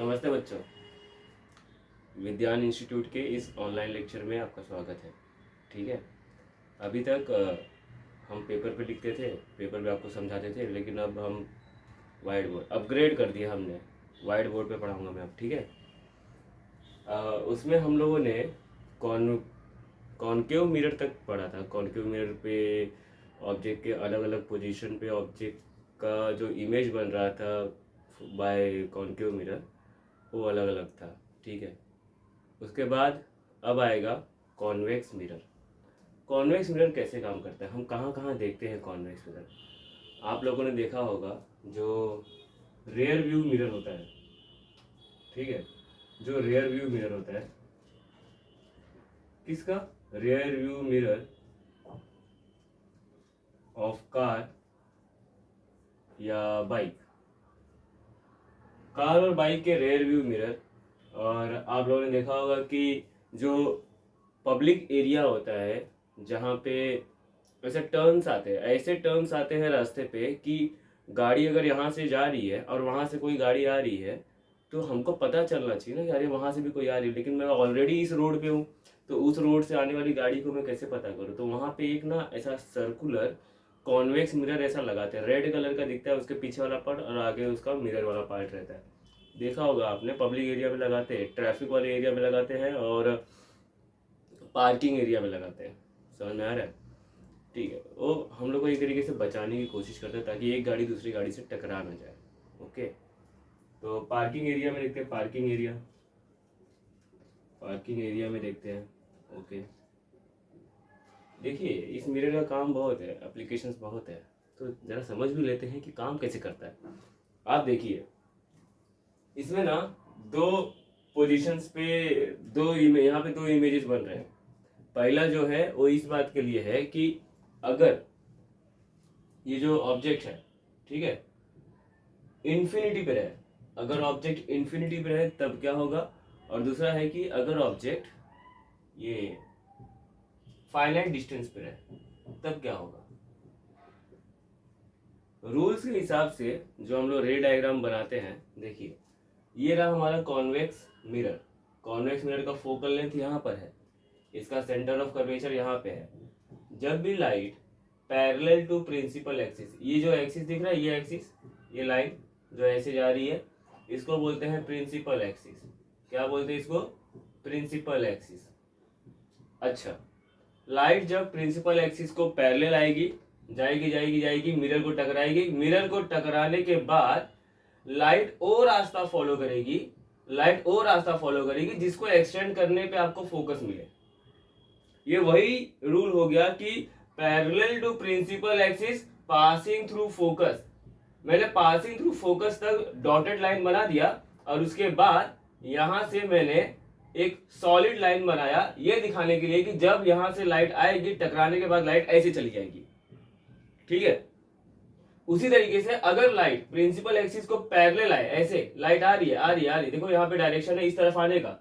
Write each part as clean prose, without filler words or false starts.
नमस्ते बच्चों। विज्ञान इंस्टीट्यूट के इस ऑनलाइन लेक्चर में आपका स्वागत है। ठीक है, अभी तक हम पेपर पे लिखते थे, पेपर पे आपको समझाते थे, लेकिन अब हम वाइट बोर्ड अपग्रेड कर दिया हमने, वाइट बोर्ड पे पढ़ाऊंगा मैं अब। ठीक है, उसमें हम लोगों ने कॉन कॉनकेव मिरर तक पढ़ा था। कॉनकेव मिरर पे ऑब्जेक्ट के अलग अलग पोजीशन पे ऑब्जेक्ट का जो इमेज बन रहा था बाय कॉनकेव मिरर, वो अलग अलग था। ठीक है, उसके बाद अब आएगा कॉन्वेक्स मिरर। कॉन्वेक्स मिरर कैसे काम करता है, हम कहाँ कहाँ देखते हैं कॉन्वेक्स मिरर। आप लोगों ने देखा होगा जो रेयर व्यू मिरर होता है। ठीक है, जो रेयर व्यू मिरर होता है, किसका? Rear view mirror of car या बाइक, कार और बाइक के रेयर व्यू मिरर। और आप लोगों ने देखा होगा कि जो पब्लिक एरिया होता है जहाँ पे ऐसे टर्न्स आते हैं, ऐसे टर्न्स आते हैं रास्ते पे कि गाड़ी अगर यहाँ से जा रही है और वहाँ से कोई गाड़ी आ रही है तो हमको पता चलना चाहिए ना कि अरे वहाँ से भी कोई आ रही है, लेकिन मैं ऑलरेडी इस रोड पे हूँ, तो उस रोड से आने वाली गाड़ी को मैं कैसे पता करूँ? तो वहाँ पे एक ना ऐसा सर्कुलर कॉन्वेक्स मिरर ऐसा लगाते हैं, रेड कलर का दिखता है उसके पीछे वाला पार्ट और आगे उसका मिरर वाला पार्ट रहता है। देखा होगा आपने, पब्लिक एरिया में लगाते हैं, ट्रैफिक वाले एरिया में लगाते हैं और पार्किंग एरिया में लगाते हैं। समझ में आ रहा है? ठीक है, वो हम लोग को एक तरीके से बचाने की कोशिश करते हैं ताकि एक गाड़ी दूसरी गाड़ी से टकरा ना जाए। ओके, तो पार्किंग एरिया में देखते हैं, पार्किंग एरिया में देखते हैं। ओके, देखिए इस मिरर का काम बहुत है, एप्लीकेशंस बहुत है, तो ज़रा समझ भी लेते हैं कि काम कैसे करता है। आप देखिए इसमें ना दो पोजीशंस पे यहाँ पे दो इमेजेस बन रहे हैं। पहला जो है वो इस बात के लिए है कि अगर ये जो ऑब्जेक्ट है, ठीक है, इन्फिनिटी पे रहे, अगर ऑब्जेक्ट इन्फिनिटी पे रहे तब क्या होगा, और दूसरा है कि अगर ऑब्जेक्ट ये फाइनाइट डिस्टेंस पे रहे तब क्या होगा। रूल्स के हिसाब से जो हम लोग रे डायग्राम बनाते हैं, देखिए ये रहा हमारा कॉन्वेक्स मिरर। कॉन्वेक्स मिरर का फोकल लेंथ यहाँ पर है, इसका सेंटर ऑफ कर्वेचर यहाँ पे है। जब भी light parallel to principal axis, ये जो एक्सिस दिख रहा है, ये एक्सिस, ये लाइन जो ऐसे जा रही है, इसको बोलते हैं प्रिंसिपल एक्सिस। क्या बोलते हैं इसको? Principal axis. अच्छा, लाइट जब प्रिंसिपल एक्सिस को पैरेलल आएगी, जाएगी जाएगी जाएगी, मिरर को टकराएगी, मिरर को टकराने के बाद लाइट वो रास्ता फॉलो करेगी, जिसको एक्सटेंड करने पे आपको फोकस मिले। ये वही रूल हो गया कि parallel to principal axis passing through focus. मैंने पासिंग थ्रू फोकस तक डॉटेड लाइन बना दिया और उसके बाद यहां से मैंने एक सॉलिड लाइन बनाया, ये दिखाने के लिए कि जब यहां से लाइट आएगी, टकराने के बाद लाइट ऐसे चली जाएगी। ठीक है, उसी तरीके से अगर लाइट प्रिंसिपल एक्सिस को पैरेलल आए, ऐसे लाइट आ रही है, देखो यहाँ पे डायरेक्शन है इस तरफ आने का,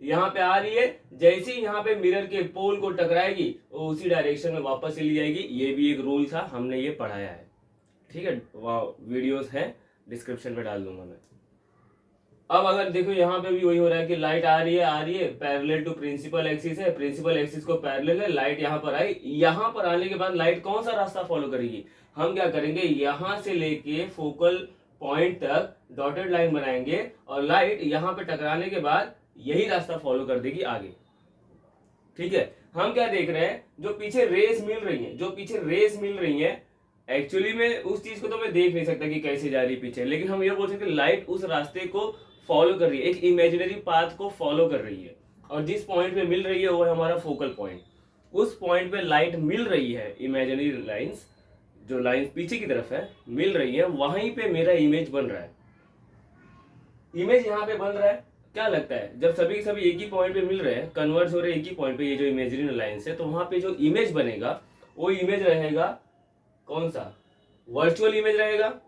यहाँ पे आ रही है, जैसे ही यहाँ पे मिरर के पोल को टकराएगी वो उसी डायरेक्शन में वापस चली जाएगी। ये भी एक रूल था, हमने ये पढ़ाया है। ठीक है, वीडियोस हैं, डिस्क्रिप्शन में डाल दूंगा मैं। अब अगर देखो यहाँ पे भी वही हो रहा है कि लाइट आ रही है, पैरेलल टू प्रिंसिपल एक्सिस है, प्रिंसिपल एक्सिस को पैरेलल है, लाइट यहाँ पर आई, यहाँ पर आने के बाद लाइट कौन सा रास्ता फॉलो करेगी? हम क्या करेंगे, यहाँ से लेके फोकल पॉइंट तक डॉटेड लाइन बनाएंगे और लाइट यहाँ पे टकराने के बाद यही रास्ता फॉलो कर देगी आगे। ठीक है, हम क्या देख रहे हैं, जो पीछे रेस मिल रही है, एक्चुअली में उस चीज को तो मैं देख नहीं सकता कि कैसे जा रही है पीछे, लेकिन हम ये बोल सकते हैं लाइट उस रास्ते को फॉलो कर रही है, एक इमेजिनरी पाथ को फॉलो कर रही है, और जिस पॉइंट पे मिल रही है वो है हमारा फोकल पॉइंट। उस पॉइंट पे लाइट मिल रही है, इमेजिनरी लाइंस, जो लाइंस पीछे की तरफ है मिल रही है, वहीं पे मेरा इमेज बन रहा है। इमेज यहाँ पे बन रहा है, क्या लगता है जब सभी सभी एक ही पॉइंट पे मिल रहे हैं, कन्वर्ज हो रहे हैं एक ही पॉइंट पे, ये जो इमेजिनरी लाइंस है, तो वहां पे जो इमेज बनेगा वो इमेज रहेगा कौन सा? वर्चुअल इमेज रहेगा,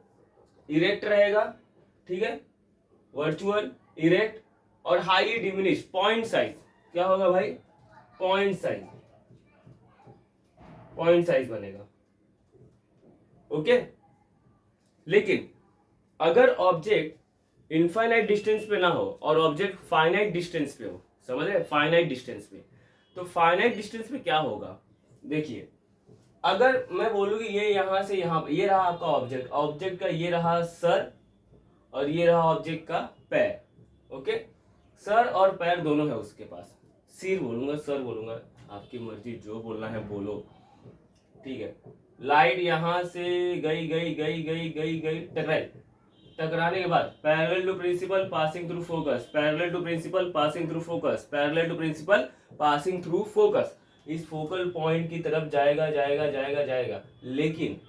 इरेक्ट रहेगा। ठीक है, वर्चुअल, इरेक्ट और हाईली डिमिनिश पॉइंट साइज। क्या होगा भाई? पॉइंट साइज बनेगा। ओके, लेकिन अगर ऑब्जेक्ट इनफाइनाइट डिस्टेंस पे ना हो और ऑब्जेक्ट फाइनाइट डिस्टेंस पे हो, समझ रहे, फाइनाइट डिस्टेंस पे। तो फाइनाइट डिस्टेंस पे क्या होगा, देखिए अगर मैं बोलूँ कि ये यहाँ से यहाँ, ये रहा आपका ऑब्जेक्ट, ऑब्जेक्ट का ये रहा सर और ये रहा ऑब्जेक्ट का पैर, ओके, सर और पैर दोनों है उसके पास, सिर बोलूंगा सर बोलूंगा, आपकी मर्जी, जो बोलना है बोलो, ठीक है। लाइट यहाँ से गई गई गई गई गई गई टकराई, टकराने के बाद parallel to principal passing through focus, parallel to principal passing through focus, parallel to principal passing through focus, इस फोकल पॉइंट की तरफ जाएगा जाएगा जाएगा जाएगा, लेकिन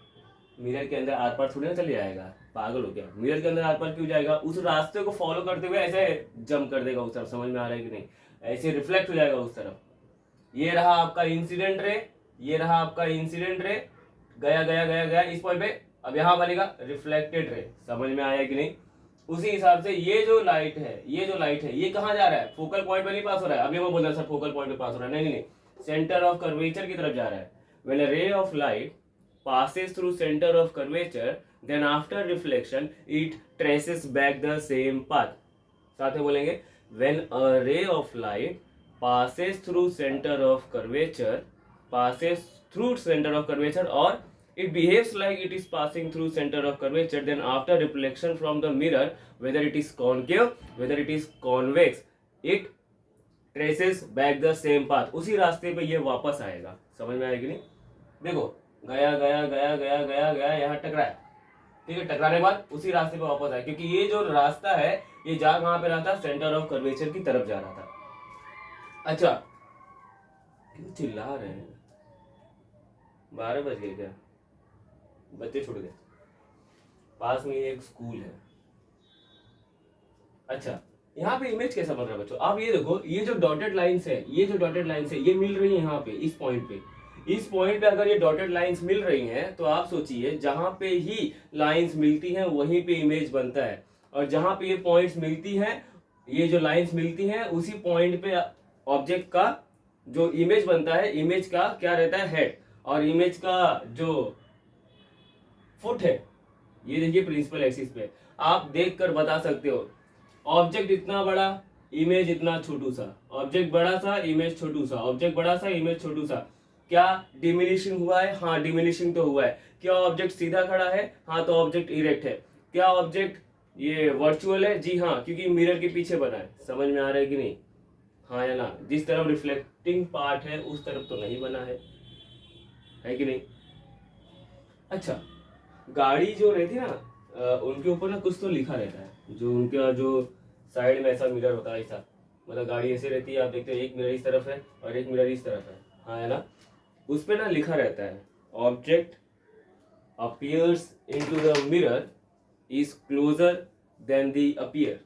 मिरर के अंदर आर पार थोड़ी ना चले जाएगा, पागल हो गया, मिरर के अंदर आर पार क्यों जाएगा, उस रास्ते को फॉलो करते हुए ऐसे जंप कर देगा उस तरफ, समझ में आ रहा है कि नहीं, ऐसे रिफ्लेक्ट हो जाएगा उस तरफ। ये रहा आपका इंसिडेंट रे, ये रहा आपका इंसिडेंट रे, गया गया गया गया इस पॉइंट पे, अब यहाँ बनेगा रिफ्लेक्टेड रे, समझ में आया कि नहीं। उसी हिसाब से ये जो लाइट है, ये जो लाइट है, ये कहाँ जा रहा है, फोकल पॉइंट पे नहीं पास हो रहा है, अभी मैं बोल रहा सर फोकल पॉइंट पे पास हो रहा है, नहीं नहीं, सेंटर ऑफ कर्वेचर की तरफ जा रहा है। When a ray of light passes through center of curvature, then after reflection it traces back the same path, साथ में बोलेंगे, when a ray of light passes through center of curvature, passes through center of curvature, or it behaves like it is passing through center of curvature, then after reflection from the mirror, whether it is concave whether it is convex, it traces back the same path, उसी रास्ते पे ये वापस आएगा, समझ में आएगी नहीं। देखो गया गया गया गया गया गया यहाँ टकराया, ठीक है, टकराने के बाद उसी रास्ते पे वापस आया, क्योंकि ये जो रास्ता है ये जा कहाँ पे रहा था, सेंटर ऑफ कर्वेचर की तरफ जा रहा था। अच्छा क्यों चिल्ला रहे हैं, 12 बज गए क्या, बच्चे छूट गए, पास में एक स्कूल है। अच्छा यहाँ पे इमेज कैसा बन रहा है बच्चों, आप ये देखो, ये जो डॉटेड लाइंस है, ये जो डॉटेड लाइंस है ये मिल रही है यहाँ पे, इस पॉइंट पे, इस पॉइंट पे अगर ये डॉटेड लाइंस मिल रही हैं तो आप सोचिए जहां पे ही लाइंस मिलती हैं वहीं पे इमेज बनता है, और जहां पे ये पॉइंट्स मिलती हैं, ये जो लाइंस मिलती हैं उसी पॉइंट पे ऑब्जेक्ट का जो इमेज बनता है, इमेज का क्या रहता है, हेड, और इमेज का जो फुट है, ये देखिए प्रिंसिपल एक्सिस पे, आप देख कर बता सकते हो, ऑब्जेक्ट इतना बड़ा, इमेज इतना छोटू सा, ऑब्जेक्ट बड़ा सा, इमेज छोटू सा, ऑब्जेक्ट बड़ा सा, इमेज छोटू सा, क्या डिमिनिशिंग हुआ है, हाँ डिमिनिशिंग तो हुआ है। क्या ऑब्जेक्ट सीधा खड़ा है, हाँ तो ऑब्जेक्ट इरेक्ट है। क्या ऑब्जेक्ट ये वर्चुअल है, जी हाँ, क्योंकि मिरर के पीछे बना है, समझ में आ रहा है कि नहीं, हाँ या ना, जिस तरफ रिफ्लेक्टिंग पार्ट है उस तरफ तो नहीं बना है कि नहीं। अच्छा गाड़ी जो रहती है ना, उनके ऊपर ना कुछ तो लिखा रहता है, जो उनका जो साइड में ऐसा मिरर होता है, ऐसा मतलब गाड़ी ऐसे रहती है, आप देखते हो एक मिरर इस तरफ है और एक मिरर इस तरफ है, हाँ है ना, उस पे ना लिखा रहता है, object appears into the mirror is closer than the appear,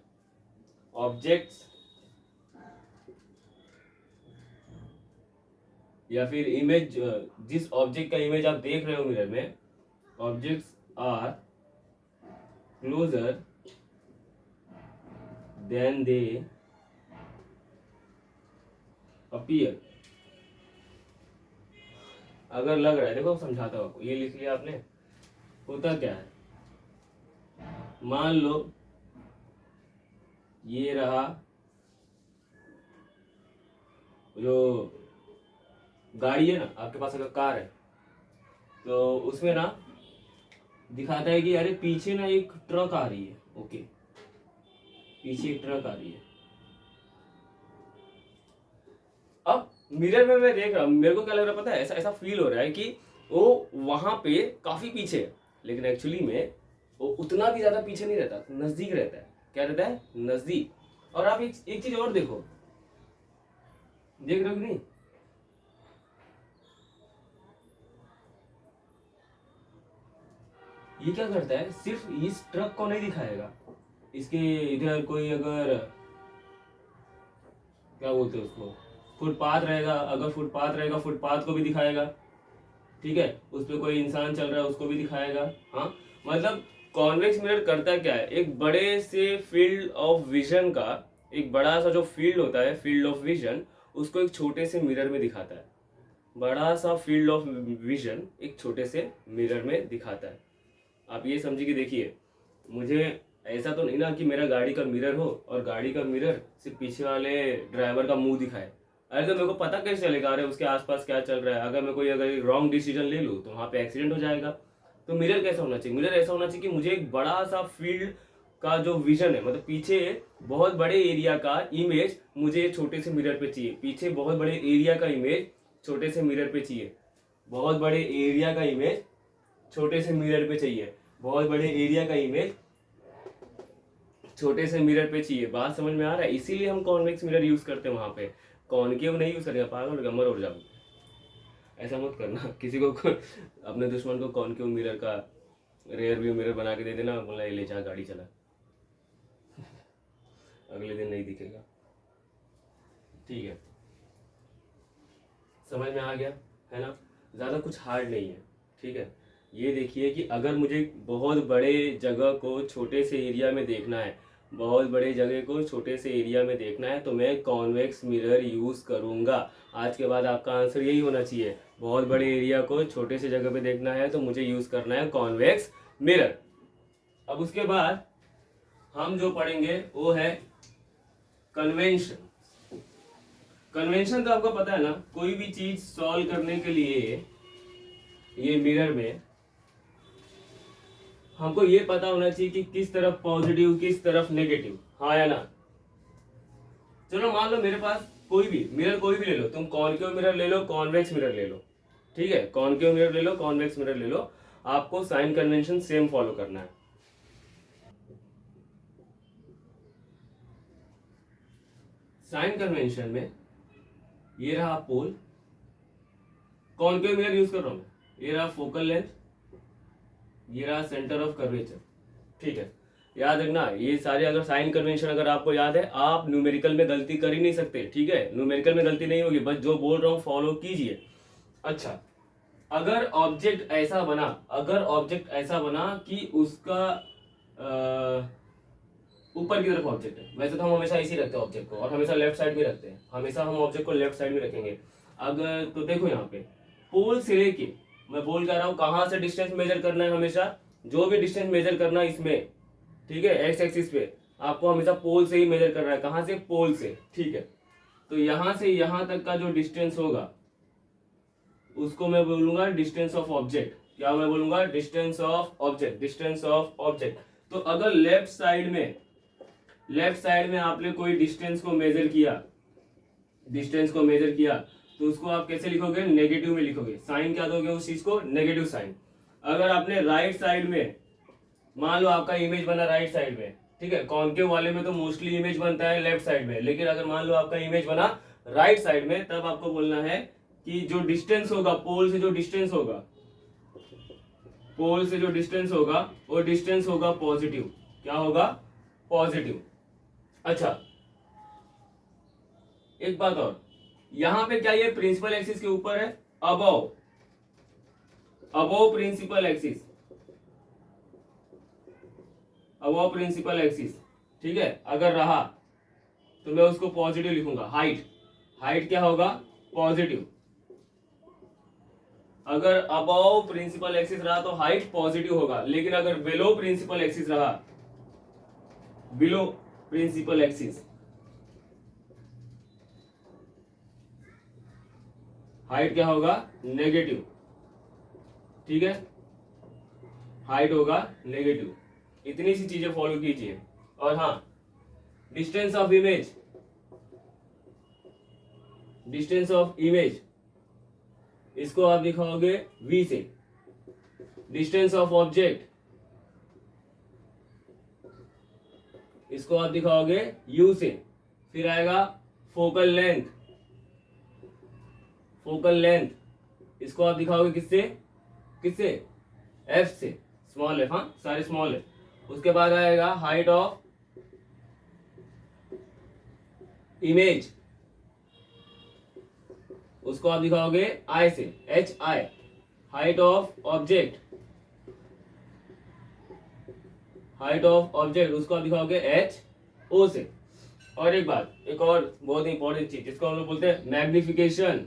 objects या फिर इमेज, जिस ऑब्जेक्ट का इमेज आप देख रहे हो मिरर में, objects are closer than they appear. अगर लग रहा है, देखो समझाता हूँ आपको, ये लिख लिया आपने, होता क्या है, मान लो ये रहा जो गाड़ी है ना आपके पास, अगर कार है तो उसमें ना दिखाता है कि अरे पीछे ना एक ट्रक आ रही है, ओके, पीछे एक ट्रक आ रही है। अब मिरर में मैं देख रहा हूँ, मेरे को क्या लग रहा है पता है, ऐसा ऐसा फील हो रहा है कि वो वहां पे काफी पीछे है, लेकिन एक्चुअली में वो उतना भी ज्यादा पीछे नहीं रहता, नजदीक रहता है, क्या रहता है, नजदीक। और आप एक चीज और देखो, देख रहे हो कि नहीं, ये क्या करता है, सिर्फ इस ट्रक को नहीं दिखाएगा, इसके इधर कोई अगर क्या बोलते हैं उसको, फुटपाथ रहेगा, अगर फुटपाथ रहेगा फुटपाथ को भी दिखाएगा, ठीक है, उस पर कोई इंसान चल रहा है उसको भी दिखाएगा। हाँ मतलब कॉन्वेक्स मिरर करता क्या है, एक बड़े से फील्ड ऑफ विजन का, एक बड़ा सा जो फील्ड होता है, फील्ड ऑफ विजन, उसको एक छोटे से मिरर में दिखाता है, बड़ा सा फील्ड ऑफ विजन एक छोटे से मिरर में दिखाता है। आप ये समझिए कि देखिए मुझे ऐसा तो नहीं ना कि मेरा गाड़ी का मिरर हो और गाड़ी का मिरर सिर्फ पीछे वाले ड्राइवर का मुंह दिखाए। अरे तो मेरे को पता कैसे चलेगा अरे उसके आसपास क्या चल रहा है। अगर मैं कोई अगर रॉन्ग डिसीजन ले लूँ तो वहाँ पे एक्सीडेंट हो जाएगा। तो मिरर कैसा होना चाहिए, मिरर ऐसा होना चाहिए कि मुझे एक बड़ा सा फील्ड का जो विजन है, मतलब पीछे बहुत बड़े एरिया का इमेज मुझे छोटे से मिरर पे चाहिए। पीछे बहुत बड़े एरिया का इमेज छोटे से मिरर पे चाहिए। बहुत बड़े एरिया का इमेज छोटे से मिरर पे चाहिए। बहुत बड़े एरिया का इमेज छोटे से मिरर पे चाहिए। बात समझ में आ रहा है? इसीलिए हम कॉन्वेक्स मिरर यूज करते हैं वहां पे। कॉनकेव नहीं यूज करेंगे, पागल हो मर उड़ जाओ। ऐसा मत करना किसी को अपने दुश्मन को कॉनकेव मिरर का रेयर व्यू मिरर बना के दे देना, बोला ये ले जा गाड़ी चला, अगले दिन नहीं दिखेगा। ठीक है, समझ में आ गया है ना? ज़्यादा कुछ हार्ड नहीं है। ठीक है, ये देखिए कि अगर मुझे बहुत बड़े जगह को छोटे से एरिया में देखना है, बहुत बड़े जगह को छोटे से एरिया में देखना है तो मैं कॉन्वेक्स मिरर यूज़ करूँगा। आज के बाद आपका आंसर यही होना चाहिए, बहुत बड़े एरिया को छोटे से जगह पे देखना है तो मुझे यूज़ करना है कॉन्वेक्स मिरर। अब उसके बाद हम जो पढ़ेंगे वो है कन्वेंशन। कन्वेंशन तो आपको पता है ना, कोई भी चीज सॉल्व करने के लिए ये मिरर में हमको ये पता होना चाहिए कि किस तरफ पॉजिटिव किस तरफ नेगेटिव, हाँ या ना? चलो मान लो मेरे पास कोई भी मिरर, कोई भी ले लो, तुम कॉनकेव मिरर ले लो, कॉन्वेक्स मिरर ले लो। ठीक है, कॉनकेव मिरर ले लो, कॉन्वेक्स मिरर ले लो, आपको साइन कन्वेंशन सेम फॉलो करना है। साइन कन्वेंशन में ये रहा पोल, कॉनकेव मिरर यूज कर रहा हूं मैं, ये रहा फोकल लेंथ, ये रहा सेंटर ऑफ कर्वेचर। ठीक है, याद रखना ये सारे अगर साइन कन्वेंशन अगर आपको याद है, आप न्यूमेरिकल में गलती कर ही नहीं सकते। ठीक है, न्यूमेरिकल में गलती नहीं होगी, बस जो बोल रहा हूं फॉलो कीजिए। अच्छा, अगर ऑब्जेक्ट ऐसा बना, अगर ऑब्जेक्ट ऐसा बना कि उसका ऊपर की तरफ ऑब्जेक्ट है, वैसे तो हम हमेशा इसी रखते हैं ऑब्जेक्ट को, और हमेशा लेफ्ट साइड में रखते हैं, हमेशा हम ऑब्जेक्ट को लेफ्ट साइड में रखेंगे। अगर तो देखो यहाँ पे पोल से लेके, मैं बोल कर रहा हूँ कहाँ से डिस्टेंस मेजर करना है, हमेशा जो भी डिस्टेंस मेजर करना है इसमें, ठीक है, एक्स एक्सिस पे आपको हमेशा पोल से ही मेजर करना है। कहाँ से? पोल से। ठीक है, तो यहाँ से यहाँ तक का जो डिस्टेंस होगा उसको मैं बोलूंगा डिस्टेंस ऑफ ऑब्जेक्ट। क्या मैं बोलूंगा? Distance of object, distance of object. तो अगर लेफ्ट साइड में आपने कोई डिस्टेंस को मेजर किया, डिस्टेंस को मेजर किया, तो उसको आप कैसे लिखोगे? नेगेटिव में लिखोगे। साइन क्या दोगे उस चीज को? Negative sign. अगर आपने राइट साइड में, मान लो आपका इमेज बना राइट साइड में, ठीक है, कॉन्केव वाले में तो मोस्टली इमेज बनता है लेफ्ट साइड में, लेकिन अगर मान लो आपका इमेज बना राइट साइड में, तब आपको बोलना है कि जो डिस्टेंस होगा पोल से, जो डिस्टेंस होगा पोल से, जो डिस्टेंस होगा वो डिस्टेंस होगा पॉजिटिव। क्या होगा? पॉजिटिव। अच्छा, एक बात और, यहां पे क्या ये प्रिंसिपल एक्सिस के ऊपर है? Above, above principal axis, above principal axis. ठीक है, अगर रहा तो मैं उसको पॉजिटिव लिखूंगा। हाइट, हाइट क्या होगा? पॉजिटिव। अगर अबव प्रिंसिपल एक्सिस रहा तो हाइट पॉजिटिव होगा, लेकिन अगर बिलो प्रिंसिपल एक्सिस रहा, बिलो प्रिंसिपल एक्सिस, हाइट क्या होगा? नेगेटिव। ठीक है, हाइट होगा नेगेटिव। इतनी सी चीजें फॉलो कीजिए। और हाँ, distance of image, distance of image इसको आप दिखाओगे v से। डिस्टेंस ऑफ ऑब्जेक्ट इसको आप दिखाओगे u से। फिर आएगा फोकल लेंथ, फोकल लेंथ इसको आप दिखाओगे किससे? किससे? f से, स्मॉल f, हाँ सारे स्मॉल है। उसके बाद आएगा हाइट ऑफ इमेज, उसको आप दिखाओगे I से, HI। Height of object, height of object उसको आप दिखाओगे HO से। और एक बात, एक और बहुत इंपॉर्टेंट चीज जिसको हम लोग बोलते हैं मैग्निफिकेशन।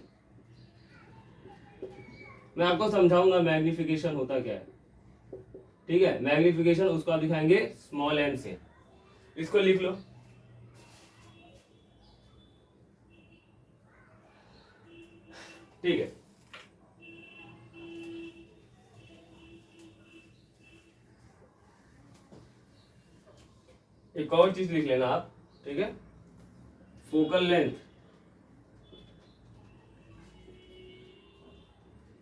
मैं आपको समझाऊंगा मैग्निफिकेशन होता क्या है। ठीक है, मैग्निफिकेशन उसको आप दिखाएंगे स्मॉल एम से। इसको लिख लो। ठीक है, एक और चीज लिख लेना आप। ठीक है, focal length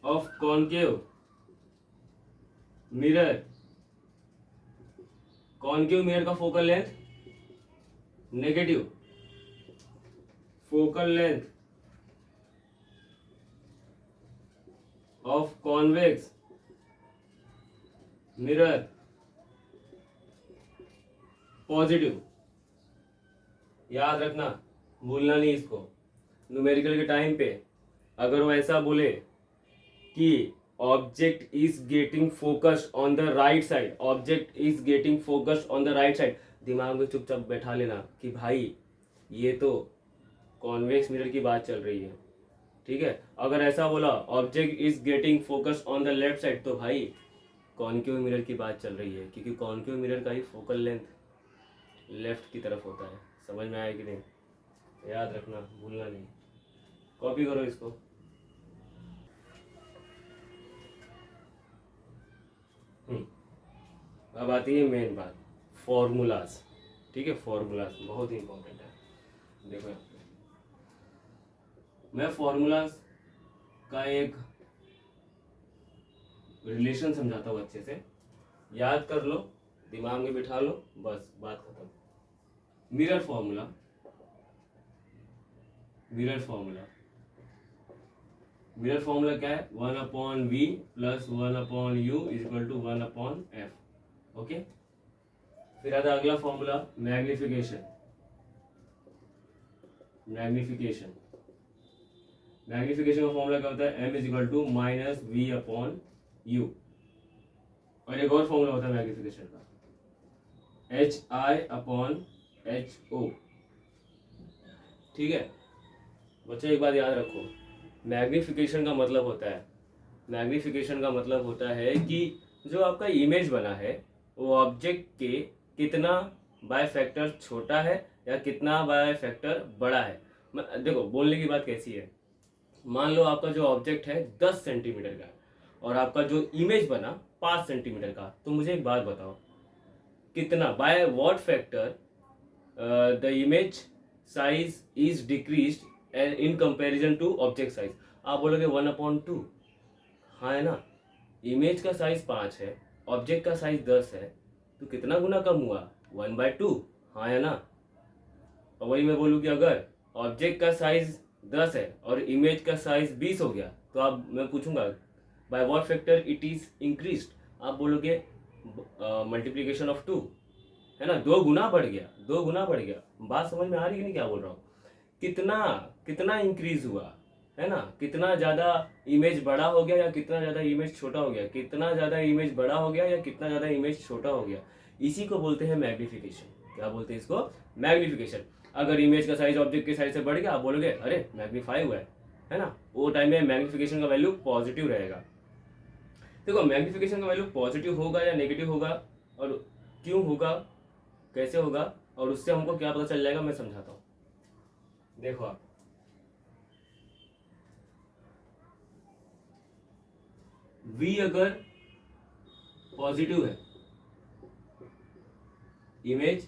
of concave mirror, concave mirror का focal length negative, focal length of convex mirror positive. याद रखना, भूलना नहीं इसको। न्यूमेरिकल के टाइम पे अगर वो ऐसा बोले कि object is getting focused on the right side, object is getting focused on the right side, दिमाग में चुपचाप बैठा लेना कि भाई ये तो कॉन्वेक्स मिरर की बात चल रही है। ठीक है, अगर ऐसा बोला object is getting focused on the left side, तो भाई कॉनकेव मिरर की बात चल रही है, क्योंकि कॉनकेव मिरर का ही फोकल लेंथ लेफ्ट की तरफ होता है। समझ में आया कि नहीं? याद रखना, भूलना नहीं। कॉपी करो इसको। अब आती है मेन बात, फॉर्मूलाज। ठीक है, फॉर्मूलाज बहुत ही इंपॉर्टेंट है। देखो यहाँ पे मैं फॉर्मूलाज का एक रिलेशन समझाता हूँ, अच्छे से याद कर लो, दिमाग में बिठा लो, बस बात खत्म। Mirror formula, mirror formula, mirror formula क्या है? 1/v plus 1/u is equal to 1/f। Okay, फिर आता अगला फॉर्मूला मैग्निफिकेशन। मैग्निफिकेशन, मैग्निफिकेशन का फॉर्मूला क्या होता है? m is equal to minus v upon u. और एक और फॉर्मूला होता है मैग्निफिकेशन का, HI/HO। ठीक है बच्चों, एक बात याद रखो, मैग्निफिकेशन का मतलब होता है, मैग्निफिकेशन का मतलब होता है कि जो आपका इमेज बना है वो ऑब्जेक्ट के कितना बाय फैक्टर छोटा है या कितना बाय फैक्टर बड़ा है। देखो बोलने की बात कैसी है, मान लो आपका जो ऑब्जेक्ट है 10 सेंटीमीटर का और आपका जो इमेज बना 5 सेंटीमीटर का, तो मुझे एक बात बताओ, कितना by what factor the image size is decreased in comparison to object size? आप बोलोगे 1/2। हाँ है ना, इमेज का साइज 5 है, ऑब्जेक्ट का साइज 10 है, तो कितना गुना कम हुआ? 1/2। हाँ है ना। और वही मैं बोलूँ कि अगर ऑब्जेक्ट का साइज 10 है और इमेज का साइज 20 हो गया, तो आप मैं पूछूंगा bye what factor it is increased? आप बोलोगे मल्टीप्लीकेशन ऑफ 2, है ना, 2 गुना बढ़ गया, 2 गुना बढ़ गया। बात समझ में आ रही है नहीं क्या बोल रहा हूँ? कितना कितना इंक्रीज हुआ, है ना, कितना ज्यादा इमेज बड़ा हो गया या कितना ज्यादा इमेज छोटा हो गया, कितना ज्यादा इमेज बड़ा हो गया या कितना ज्यादा इमेज छोटा हो गया, इसी को बोलते हैं मैग्निफिकेशन। क्या बोलते हैं इसको? मैग्निफिकेशन। अगर इमेज का साइज ऑब्जेक्ट के साइज से बढ़ गया, आप बोलोगे अरे मैग्नीफाई हुआ है ना, वो टाइम में मैग्निफिकेशन का वैल्यू पॉजिटिव रहेगा। देखो मैग्निफिकेशन का वैल्यू पॉजिटिव होगा या नेगेटिव होगा और क्यों होगा, कैसे होगा, और उससे हमको क्या पता चल जाएगा, मैं समझाता हूँ। देखो आप, v अगर पॉजिटिव है, इमेज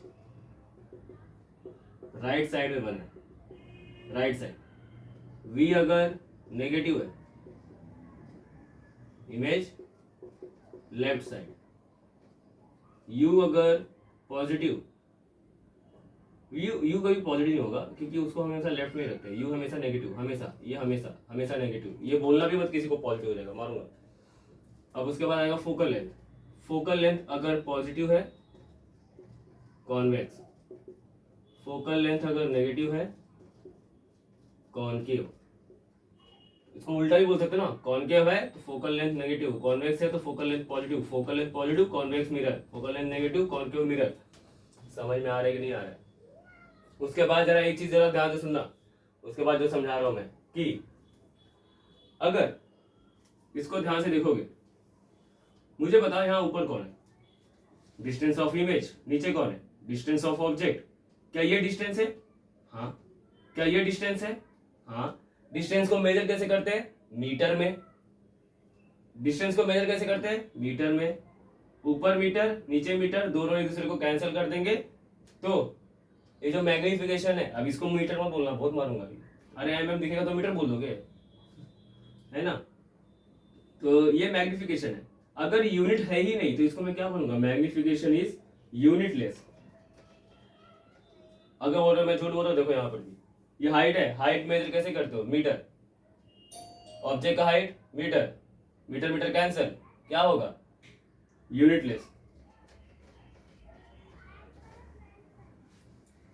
राइट साइड में बना है, राइट साइड। v अगर नेगेटिव है, इमेज लेफ्ट साइड। u अगर पॉजिटिव, यू कभी पॉजिटिव नहीं होगा क्योंकि उसको हमेशा लेफ्ट में ही रखते हैं। यू हमेशा नेगेटिव, हमेशा, ये हमेशा हमेशा नेगेटिव। ये बोलना भी मत किसी को पॉजिटिव हो जाएगा, मारूंगा। अब उसके बाद आएगा फोकल लेंथ। फोकल लेंथ अगर पॉजिटिव है कॉन्वेक्स, फोकल लेंथ अगर नेगेटिव है कॉनकेव। इसको उल्टा भी बोल सकते हैं ना, कॉनकेव है तो फोकल लेंथ नेगेटिव, कॉन्वेक्स है तो focal length positive, focal length positive convex mirror, focal length negative concave mirror. समझ में आ रहा है कि नहीं आ रहा है? उसके बाद जरा एक चीज जरा ध्यान से सुनना, उसके बाद जो समझा रहा हूं मैं, कि अगर इसको ध्यान से देखोगे, मुझे बताओ यहाँ ऊपर कौन है? डिस्टेंस ऑफ इमेज, नीचे कौन है, डिस्टेंस ऑफ ऑब्जेक्ट, क्या ये डिस्टेंस है, हाँ, क्या ये डिस्टेंस है, हाँ। डिस्टेंस को मेजर कैसे करते हैं, मीटर में, डिस्टेंस को मेजर कैसे करते हैं, मीटर में, ऊपर मीटर नीचे मीटर, दोनों एक दूसरे को कैंसिल कर देंगे, तो ये जो मैग्निफिकेशन है, अब इसको मीटर में बोलना, बहुत मारूंगा अभी, अरे mm दिखेगा तो मीटर बोल दोगे, है ना। तो ये मैग्निफिकेशन है, अगर यूनिट है ही नहीं तो इसको मैं क्या बोलूंगा, मैग्निफिकेशन इज यूनिटलेस। अगर बोल रहा मैं झूठ बोल रहा हूं, देखो यहाँ पर भी ये हाइट है, हाइट मेजर कैसे करते हो, मीटर, ऑब्जेक्ट का height meter, meter meter cancel, क्या होगा, यूनिटलेस।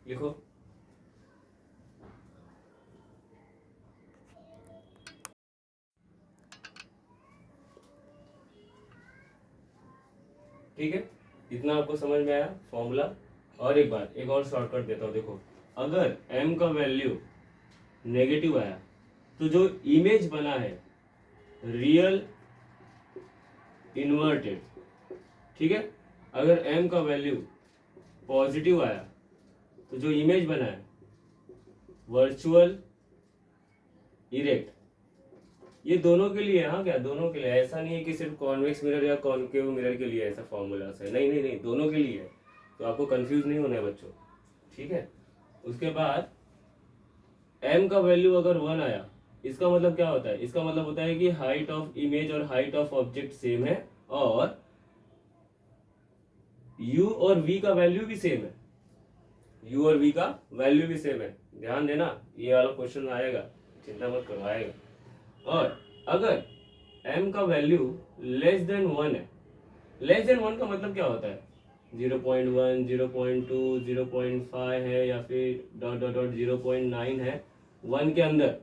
लिखो, ठीक है, इतना आपको समझ में आया फॉर्मूला। और एक बात, एक और शॉर्टकट देता हूँ, देखो अगर m का वैल्यू नेगेटिव आया तो जो इमेज बना है रियल इन्वर्टेड, ठीक है, अगर m का वैल्यू पॉजिटिव आया तो जो इमेज बना है वर्चुअल इरेक्ट। ये दोनों के लिए, हाँ क्या दोनों के लिए, ऐसा नहीं है कि सिर्फ कॉन्वेक्स मिरर या कॉनकेव मिरर के लिए ऐसा फॉर्मूला है, नहीं नहीं नहीं, दोनों के लिए है, तो आपको कंफ्यूज नहीं होना है बच्चों, ठीक है। उसके बाद m का वैल्यू अगर 1 आया, इसका मतलब क्या होता है, इसका मतलब होता है कि हाइट ऑफ इमेज और हाइट ऑफ ऑब्जेक्ट सेम है, और u और v का वैल्यू भी सेम है, u और v का वैल्यू भी सेम है, ध्यान देना, ये वाला क्वेश्चन आएगा, चिंता मत करो आएगा। और अगर m का वैल्यू लेस देन 1 है, लेस देन 1 का मतलब क्या होता है, 0.1, 0.2, 0.5 है, या फिर डॉट डॉट डॉट 0.9 है, 1 के अंदर,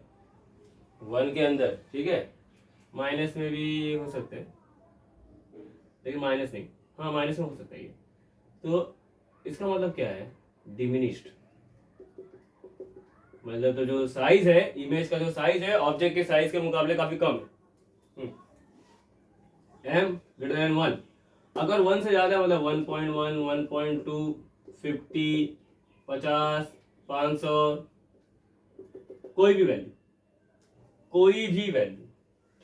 1 के अंदर, ठीक है, माइनस में भी हो सकते हैं, लेकिन माइनस नहीं, हाँ माइनस में हो सकता है ये, तो इसका मतलब क्या है, डिमिनिश्ड, मतलब तो जो साइज है इमेज का, जो साइज है ऑब्जेक्ट के साइज के मुकाबले काफी कम है, m ग्रेटर देन 1, अगर 1 से ज्यादा मतलब 1.1, 1.2, 50, 50, 500, कोई भी वैल्यू, कोई भी वैल्यू,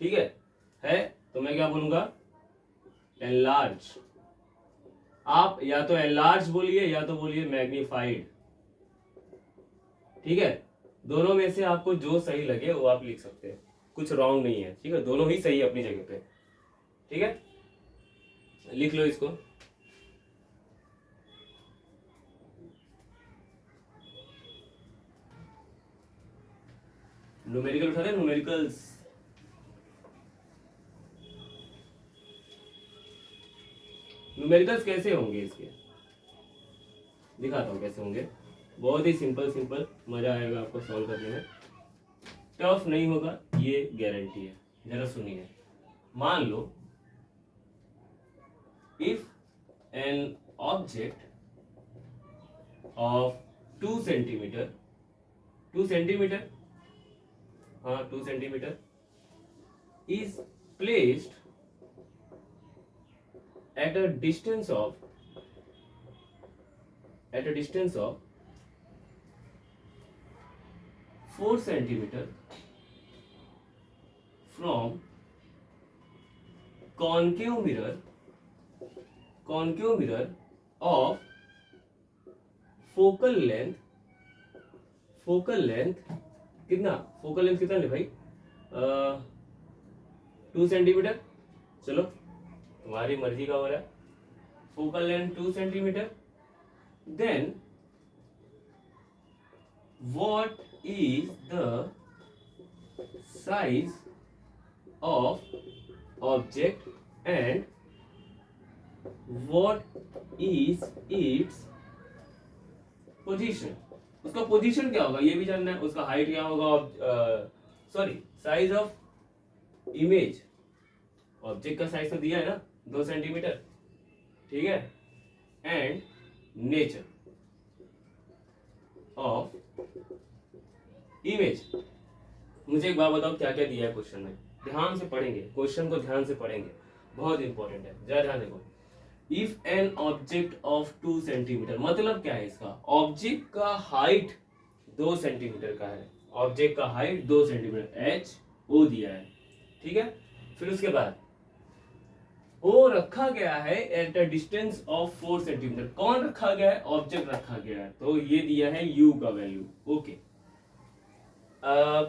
ठीक है, तो मैं क्या बोलूंगा, एनलार्ज। आप या तो एनलार्ज बोलिए या तो बोलिए मैग्नीफाइड, ठीक है, दोनों में से आपको जो सही लगे वो आप लिख सकते हैं, कुछ रॉन्ग नहीं है, ठीक है, दोनों ही सही है अपनी जगह पे, ठीक है, लिख लो इसको। न्यूमेरिकल उठा दे, न्यूमेरिकल्स, न्यूमेरिकल्स कैसे होंगे इसके, दिखाता हूँ कैसे होंगे, बहुत ही सिंपल सिंपल, मजा आएगा आपको सॉल्व करने में, टफ नहीं होगा ये गारंटी है। जरा सुनिए, मान लो if an object of 2 centimetre, 2 centimetre, हाँ 2 centimetre is placed at a distance of 4 centimeter from concave mirror of focal length कितना, फोकल लेंथ कितना ले भाई, 2 सेंटीमीटर, चलो तुम्हारी मर्जी का हो रहा है, focal length 2 centimeter, then what is the size of object and what is its position, उसका पोजीशन क्या होगा ये भी जानना है, उसका हाइट क्या होगा, sorry size of image, object का साइज तो दिया है ना 2 सेंटीमीटर, ठीक है, एंड नेचर ऑफ इमेज। मुझे एक बात बताओ क्या क्या दिया है क्वेश्चन में, ध्यान से पढ़ेंगे क्वेश्चन को, ध्यान से पढ़ेंगे, बहुत इंपॉर्टेंट है, जरा ध्यान देखो। If an object of 2 centimetre, मतलब क्या है इसका, ऑब्जेक्ट का हाइट 2 सेंटीमीटर का है, ऑब्जेक्ट का हाइट 2 सेंटीमीटर, एच ओ दिया है, ठीक है। फिर उसके बाद वो रखा गया है at a distance of 4 centimetre, कौन रखा गया है, ऑब्जेक्ट रखा गया है, तो ये दिया है यू का वैल्यू, ओके।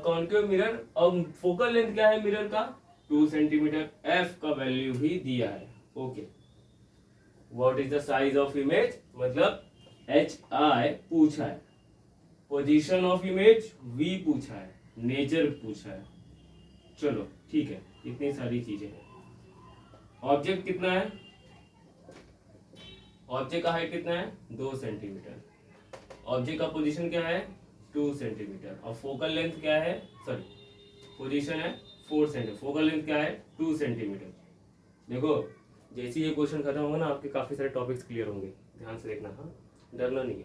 कॉन्केव मिरर, और फोकल लेंथ क्या है मिरर का, 2 सेंटीमीटर, एफ का वैल्यू भी दिया है, okay. What is the size of image, मतलब एच आई पूछा है, पोजीशन ऑफ इमेज वी पूछा है, नेचर पूछा है, चलो ठीक है, इतनी सारी चीजें हैं। ऑब्जेक्ट कितना है, ऑब्जेक्ट का हाइट कितना है 2 सेंटीमीटर, ऑब्जेक्ट का पोजीशन क्या है 2 सेंटीमीटर, और फोकल लेंथ क्या है, सॉरी पोजीशन है 4 सेंटीमीटर, फोकल लेंथ क्या है 2 सेंटीमीटर। देखो जैसे ये क्वेश्चन खत्म होगा ना, आपके काफी सारे टॉपिक्स क्लियर होंगे, ध्यान से देखना, हाँ डरना नहीं है।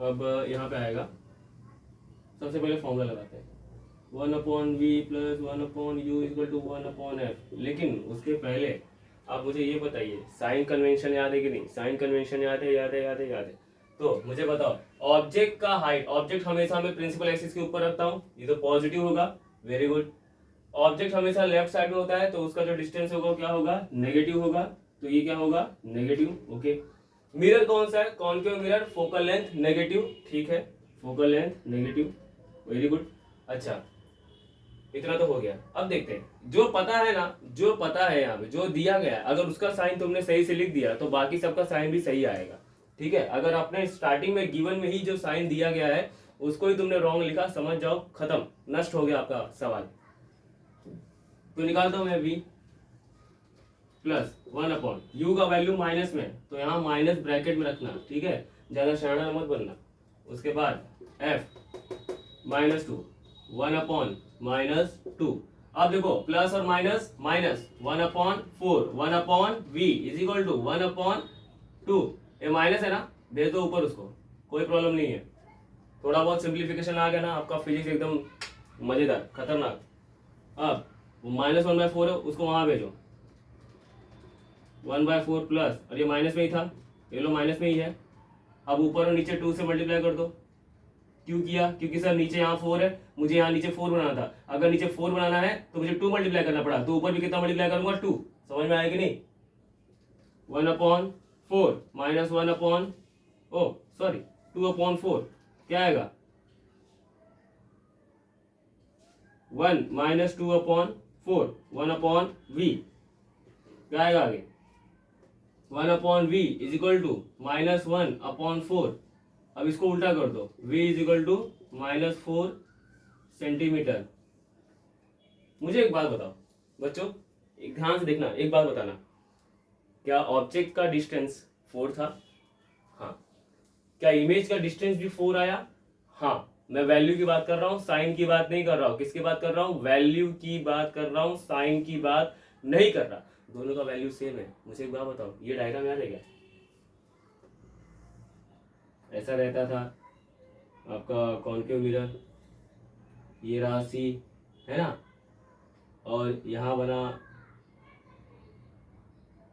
अब यहाँ पे आएगा, सबसे पहले फॉर्मूला लगाते हैं, 1/v plus 1/u equal to 1/f। लेकिन उसके पहले आप मुझे ये बताइए, साइन कन्वेंशन याद है कि नहीं, साइन कन्वेंशन याद है, याद है, याद है, याद है। तो मुझे बताओ, ऑब्जेक्ट का हाइट, ऑब्जेक्ट हमेशा मैं प्रिंसिपल एक्सिस के ऊपर रखता हूँ, ये तो पॉजिटिव होगा, वेरी गुड। ऑब्जेक्ट हमेशा लेफ्ट साइड में होता है, तो उसका जो डिस्टेंस होगा क्या होगा, नेगेटिव होगा, तो ये क्या होगा, नेगेटिव, ओके। मिरर कौन सा है, concave mirror, focal length negative, ठीक है, focal length negative, very good. अच्छा इतना तो हो गया। अब देखते हैं, जो पता है ना, जो पता है यहाँ पे जो दिया गया है, अगर उसका साइन तुमने सही से लिख दिया तो बाकी सबका साइन भी सही आएगा, ठीक है। अगर आपने स्टार्टिंग में गिवन में ही जो साइन दिया गया है उसको ही तुमने रॉन्ग लिखा, समझ जाओ खत्म, नष्ट हो गया आपका सवाल। तो निकालता हूं मैं v प्लस 1/u का वैल्यू माइनस में, तो यहाँ माइनस ब्रैकेट में रखना, ठीक है, ज्यादा शाना मत बनना। उसके बाद f -2 1/-2। अब देखो प्लस और minus, minus 1/4, 1/v is equal to 1/2। ये माइनस है ना, भेज दो ऊपर उसको, कोई प्रॉब्लम नहीं है। थोड़ा बहुत सिंप्लीफिकेशन आ गया ना, आपका फिजिक्स एकदम मजेदार, खतरनाक। अब -1/4 है, उसको वहां भेजो, 1/4 प्लस, और ये माइनस में ही था, ये लो माइनस में ही है। अब ऊपर और नीचे 2 से मल्टीप्लाई कर दो। क्यों किया, क्योंकि सर नीचे यहाँ 4 है, मुझे यहाँ नीचे 4 बनाना था, अगर नीचे 4 बनाना है तो मुझे 2 मल्टीप्लाई करना पड़ा, तो ऊपर भी कितना मल्टीप्लाई करूंगा 2। समझ में आएगी नहीं, 1/4 माइनस 2/4 क्या आएगा, 1 - 2/4 1/v क्या आएगा आगे, 1/v इज इक्वल टू -1/4। अब इसको उल्टा कर दो, v is equal to -4 centimeter. मुझे एक बात बताओ बच्चों, एक ध्यान से देखना, एक बात बताना, क्या ऑब्जेक्ट का डिस्टेंस 4 था, हाँ। क्या इमेज का डिस्टेंस भी 4 आया, हाँ। मैं वैल्यू की बात कर रहा हूँ, साइन की बात नहीं कर रहा हूँ, किसकी बात कर रहा हूँ, वैल्यू की बात कर रहा हूँ, साइन की बात नहीं कर रहा। दोनों का वैल्यू सेम है। मुझे एक बात बताओ, ये डायग्राम याद है क्या, ऐसा रहता था आपका कॉन्केव मिरर, ये रहा सी, है ना, और यहाँ बना,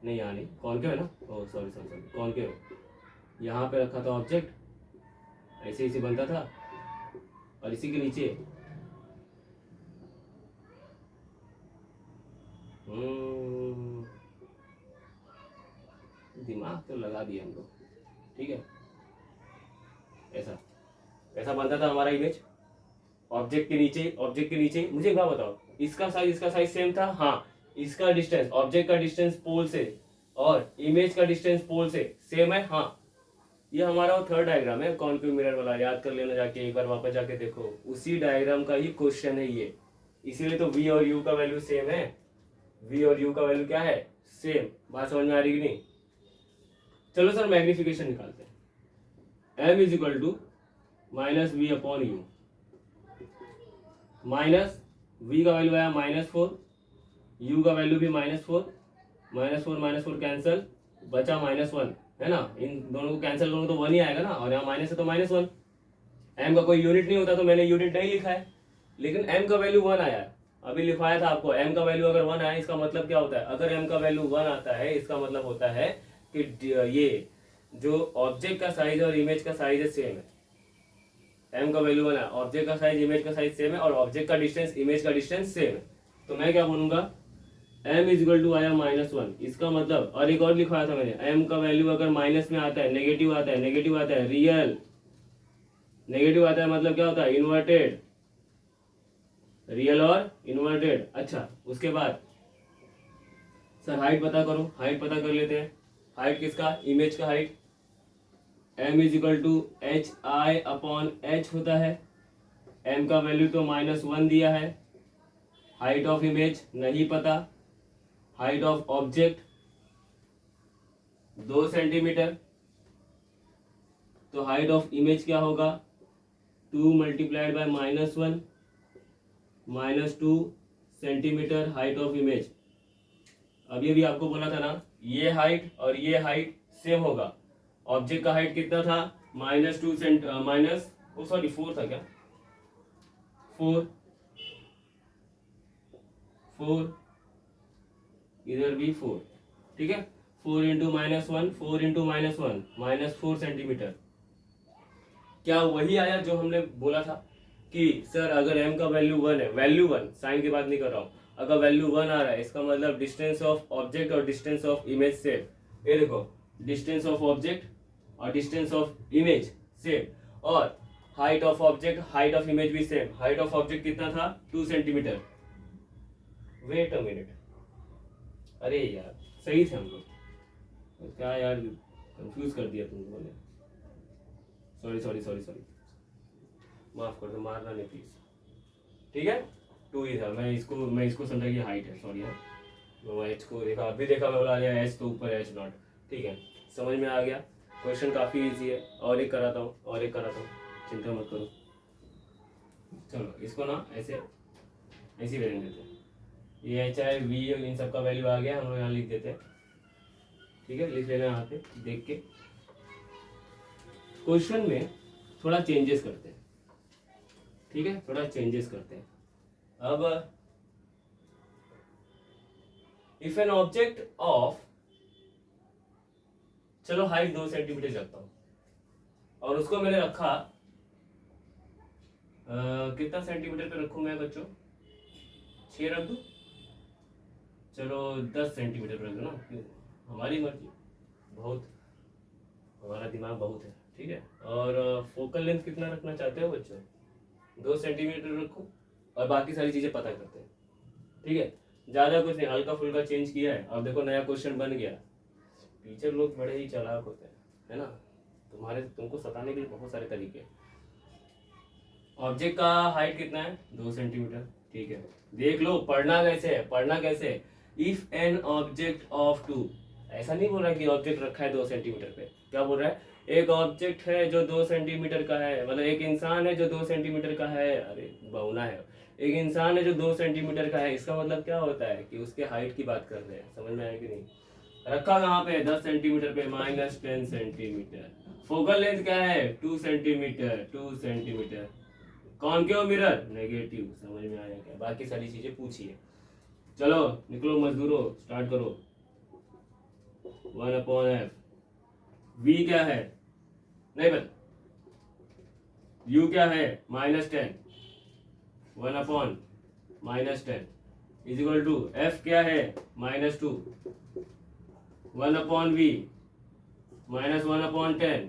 नहीं यहाँ नहीं, कॉन्केव है ना, oh sorry sorry sorry, concave, यहाँ पे रखा था ऑब्जेक्ट, ऐसे ऐसे बनता था, और इसी के नीचे दिमाग तो लगा दिया हम लोग, ठीक है। ऐसा ऐसा बनता था हमारा इमेज, ऑब्जेक्ट के नीचे, ऑब्जेक्ट के नीचे। मुझे एक बात बताओ, इसका साइज सेम था, हाँ। इसका डिस्टेंस, ऑब्जेक्ट का डिस्टेंस पोल से और इमेज का डिस्टेंस पोल से सेम है, हाँ। ये हमारा वो थर्ड डायग्राम है कॉन्केव मिरर वाला, याद कर लेना जाके, एक बार वापस जाके देखो, उसी डायग्राम का ही क्वेश्चन है ये, इसीलिए तो v और u का वैल्यू सेम है, v और u का वैल्यू क्या है, सेम। बात समझ में आ रही कि नहीं। चलो सर मैग्निफिकेशन निकालते हैं, m is equal to -v/u, minus v का वैल्यू आया -4, u का वैल्यू भी -4, -4 कैंसल, बचा -1, है ना। इन दोनों को कैंसिल करूँ तो 1 ही आएगा ना, और यहाँ माइनस है तो -1। m का कोई यूनिट नहीं होता तो मैंने यूनिट नहीं लिखा है, लेकिन m का वैल्यू 1 आया है। अभी लिखवाया था आपको, m का वैल्यू अगर 1 आए इसका मतलब क्या होता है, अगर m का वैल्यू 1 आता है इसका मतलब होता है कि ये जो ऑब्जेक्ट का साइज और इमेज का साइज है सेम है। m का वैल्यू 1 है, ऑब्जेक्ट का साइज इमेज का साइज सेम है और ऑब्जेक्ट का डिस्टेंस इमेज का डिस्टेंस सेम है। तो मैं क्या बोलूंगा, m इज इक्वल टू आया -1, इसका मतलब, और एक और लिखवाया था मैंने, m का वैल्यू अगर माइनस में आता है, नेगेटिव आता है, नेगेटिव आता है, रियल नेगेटिव आता है मतलब क्या होता है, इन्वर्टेड, रियल और इन्वर्टेड। अच्छा, उसके बाद सर हाइट पता करो, हाइट पता कर लेते हैं। हाइट किसका, इमेज का height, m is equal to h i upon h होता है। m का वैल्यू तो -1 दिया है। हाइट ऑफ इमेज नहीं पता, हाइट ऑफ ऑब्जेक्ट 2 सेंटीमीटर, तो हाइट ऑफ इमेज क्या होगा, 2 multiplied by -1 -2 centimetre height of image. अभी अभी आपको बोला था ना, ये हाइट और ये हाइट सेम होगा। ऑब्जेक्ट का हाइट कितना था, -2 सेंट माइनस सॉरी 4 था क्या, 4 इधर भी 4, ठीक है। 4 इंटू -1 4 इंटू -1 -4 सेंटीमीटर। क्या वही आया जो हमने बोला था कि सर अगर m का वैल्यू 1 है, वैल्यू 1 साइन की बात नहीं कर रहा हूँ, अगर वैल्यू 1 आ रहा है इसका मतलब डिस्टेंस ऑफ ऑब्जेक्ट और डिस्टेंस ऑफ इमेज सेम। ये देखो, डिस्टेंस ऑफ ऑब्जेक्ट और डिस्टेंस ऑफ इमेज सेम, और height of object height of image भी सेम। हाइट ऑफ ऑब्जेक्ट कितना था, 2 सेंटीमीटर। वेट अ मिनट, अरे यार सही थे हम लोग, क्या यार कंफ्यूज कर दिया तुम लोगों ने, सॉरी सॉरी सॉरी सॉरी, माफ कर दो, मारना नहीं प्लीज, ठीक है। 2 ही था, मैं इसको समझा कि हाइट है, सॉरी है। मैं एच को देखा, अभी देखा, मैं बोला एच तो ऊपर, एच नॉट, ठीक है, समझ में आ गया। क्वेश्चन काफ़ी इजी है, और एक कराता हूँ, और एक कराता हूँ, चिंता मत करो। चलो इसको ना ऐसे ऐसी रहने देते हैं, ये एच आई वी इन सब का वैल्यू आ गया, हम लोग यहाँ लिख देते हैं, ठीक है, लिख लेना यहाँ पे देख के। क्वेश्चन में थोड़ा चेंजेस करते हैं, ठीक है, थोड़ा चेंजेस करते हैं। अब इफ एन ऑब्जेक्ट ऑफ, चलो हाइट 2 सेंटीमीटर रखता हूं, और उसको मैंने रखा कितना सेंटीमीटर पे रखूं मैं बच्चों, 6 रख दूं, चलो 10 सेंटीमीटर पे रख दो ना, क्यों, हमारी मर्जी, बहुत हमारा दिमाग बहुत है, ठीक है। और फोकल लेंथ कितना रखना चाहते हो बच्चों, 2 सेंटीमीटर रखो, और बाकी सारी चीजें पता करते हैं, ठीक है। ज्यादा कुछ नहीं, हल्का फुल्का चेंज किया है। अब देखो नया क्वेश्चन बन गया। टीचर लोग बड़े ही चालाक होते हैं, है ना, तुमको सताने के लिए बहुत सारे तरीके। ऑब्जेक्ट का हाइट कितना है, 2 सेंटीमीटर, ठीक है। देख लो पढ़ना कैसे है, पढ़ना कैसे है, इफ एन ऑब्जेक्ट ऑफ 2, ऐसा नहीं बोल रहा कि ऑब्जेक्ट रखा है 2 सेंटीमीटर पे, क्या बोल रहा है, एक ऑब्जेक्ट है जो 2 सेंटीमीटर का है, मतलब एक इंसान है जो 2 सेंटीमीटर का है, अरे बहुना है, एक इंसान है जो 2 सेंटीमीटर का है, इसका मतलब क्या होता है कि उसके हाइट की बात कर रहे हैं, समझ में आया कि नहीं। रखा कहाँ पे, 10 सेंटीमीटर पे, -10 सेंटीमीटर। फोकल लेंथ क्या है, 2 centimetre, 2 centimetre. Concave mirror negative, समझ में आया क्या, बाकी सारी चीजें पूछिए। चलो निकलो मजदूरों, स्टार्ट करो। 1/f, v क्या है, नहीं पता, u क्या है, -10, 1/-10 इज इक्वल टू f क्या है, -2, 1/v, -1/10,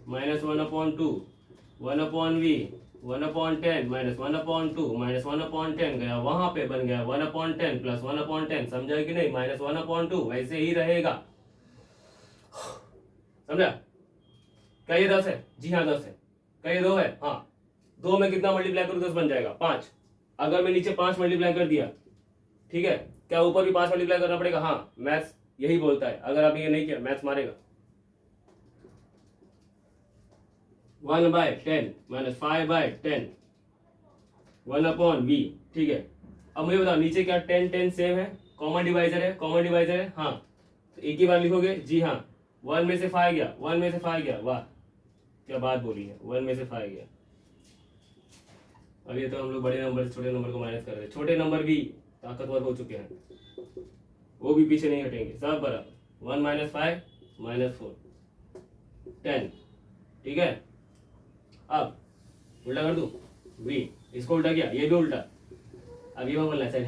-1/2, 1/v, 1/10 -1/2 -1/10 गया वहां पे, बन गया 1/10 + 1/10, समझा कि नहीं, -1/2 वैसे ही रहेगा, समझा। क्या ये 10 है, जी हाँ 10 है। क्या ये 2 है, हाँ 2 में कितना मल्टीप्लाई करूँ, 10 बन जाएगा, 5। अगर मैं नीचे 5 मल्टीप्लाई कर दिया, ठीक है, क्या ऊपर भी 5 मल्टीप्लाई करना पड़ेगा, हाँ मैथ्स यही बोलता है, अगर आप ये नहीं किया मैथ्स मारेगा। 1/10 -5/10 1/v, ठीक है। अब मुझे बताओ नीचे क्या 10 10 सेम है, कॉमन डिवाइजर है, कॉमन डिवाइजर है, हाँ तो एक ही बार लिखोगे, जी हाँ। 1 में से 5 गया, 1 में से 5 गया, वाह क्या बात बोली है, 1 में से 5 गया, अब ये तो हम लोग बड़े नंबर से छोटे नंबर को माइनस कर रहे हैं, छोटे नंबर भी ताकतवर हो चुके हैं, वो भी पीछे नहीं हटेंगे, सब बराबर। 1 - 5 - 4 10। ठीक है, अब उल्टा कर दूं, v इसको उल्टा किया, ये भी उल्टा। अब ये बोलना सर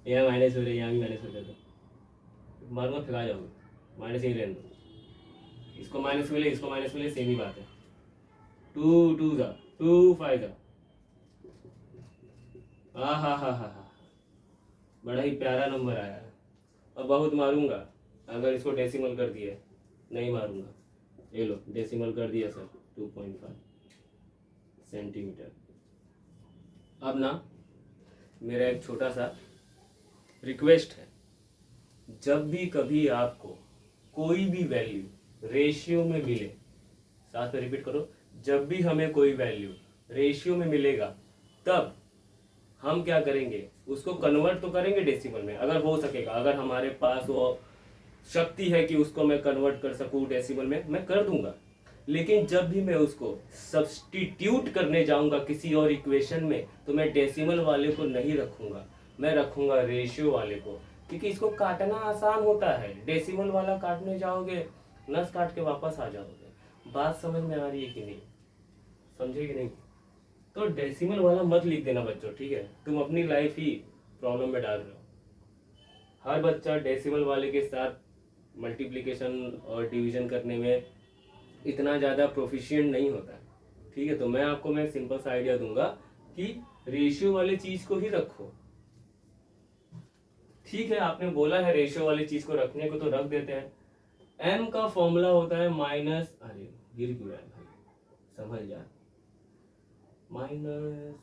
यहाँ माइनस हो रही है, यहाँ भी माइनस हो रहा है, मारूंगा फिर जाओगे, माइनस ही रहने दो, इसको माइनस मिले इसको माइनस मिले सेम ही बात है। 2 2 जा 2 5 जा, हा, बड़ा ही प्यारा नंबर आया है। अब बहुत मारूंगा अगर इसको डेसिमल कर दिया, नहीं मारूंगा, ये लो डेसिमल कर दिया सर, 2.5 सेंटीमीटर। अब ना मेरा एक छोटा सा रिक्वेस्ट है, जब भी कभी आपको कोई भी वैल्यू रेशियो में मिले, साथ में रिपीट करो, जब भी हमें कोई वैल्यू रेशियो में मिलेगा तब हम क्या करेंगे, उसको कन्वर्ट तो करेंगे डेसिमल में, अगर हो सकेगा, अगर हमारे पास वो शक्ति है कि उसको मैं कन्वर्ट कर सकूं डेसिमल में, मैं कर दूंगा। लेकिन जब भी मैं उसको सब्स्टिट्यूट करने जाऊंगा किसी और इक्वेशन में, तो मैं डेसिमल वाले को नहीं रखूंगा, मैं रखूंगा रेशियो वाले को, क्योंकि इसको काटना आसान होता है। डेसिमल वाला काटने जाओगे नस काट के वापस आ जाओगे। बात समझ में आ रही है कि नहीं, समझे कि नहीं? तो डेसिमल वाला मत लिख देना बच्चों, ठीक है? तुम अपनी लाइफ ही प्रॉब्लम में डाल रहे हो। हर बच्चा डेसिमल वाले के साथ मल्टीप्लिकेशन और डिवीजन करने में इतना ज़्यादा प्रोफिशिएंट नहीं होता है, ठीक है? तो मैं सिंपल सा आइडिया दूंगा कि रेशियो वाले चीज को ही रखो। ठीक है, आपने बोला है रेशियो वाली चीज को रखने को, तो रख देते हैं। m का फॉर्मूला होता है माइनस, अरे गिर क्यों रहा है भाई, संभल जा, माइनस,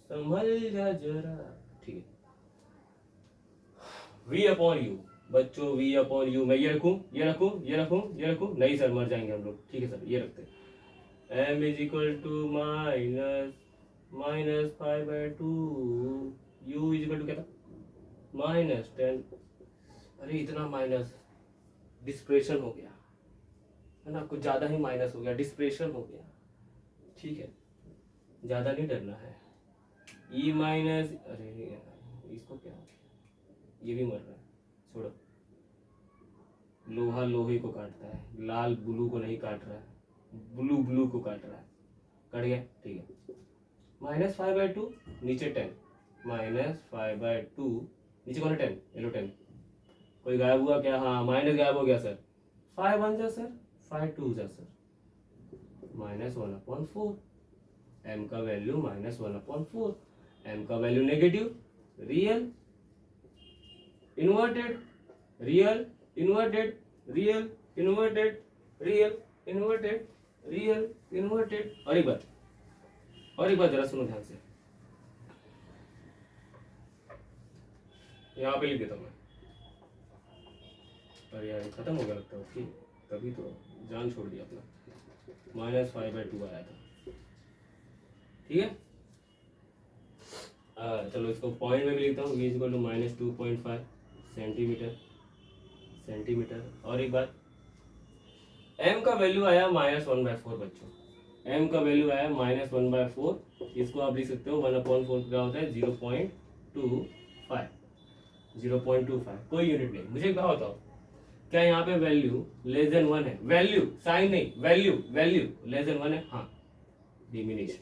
संभल जा जरा, ठीक है। v/u बच्चों, v/u, मैं ये रखूं, ये रखूं, ये रखूं, ये रखूं, नहीं सर मर जाएंगे हम लोग, ठीक है सर ये रखते हैं। m = -5/2, u = क्या था, -10। अरे इतना माइनस, डिस्प्रेशन हो गया है ना, कुछ ज्यादा ही माइनस हो गया, डिस्प्रेशन हो गया, ठीक है, ज्यादा नहीं डरना है। ई माइनस, अरे इसको क्या हो गया, ये भी मर रहा है, छोड़ो। लोहा लोहे को काटता है, लाल ब्लू को नहीं काट रहा है, ब्लू ब्लू को काट रहा है, कट गया, ठीक है। -5/2 नीचे 10, -5/2 नीचे कौन है 10, ये लो 10, कोई गायब हुआ क्या? हाँ माइनस गायब हो गया सर, 5 1 जा सर, 5 2 जा सर, -1/4। m का वैल्यू -1/4, m का value negative, real, inverted, real, inverted, real, inverted, real, inverted, real, inverted. और एक बार जरा सुनो ध्यान से, यहाँ पे लिख देता हूँ मैं। अरे यार खत्म हो गया लगता है उसकी, तभी तो जान छोड़ दिया अपना। -5/2 आया था, ठीक है। चलो इसको पॉइंट में भी लिखता हूँ, v = -2.5 सेंटीमीटर। और एक बात, m का वैल्यू आया -1/4 बच्चों, m का वैल्यू आया -1/4, इसको आप लिख सकते हो 1/4 क्या होता है, 0.25, 0.25, कोई यूनिट नहीं। मुझे क्या बताओ, क्या यहाँ पे वैल्यू लेस देन 1 है? वैल्यू, साइन नहीं, वैल्यू लेस देन 1 है, हाँ, डिमिनिश्ड।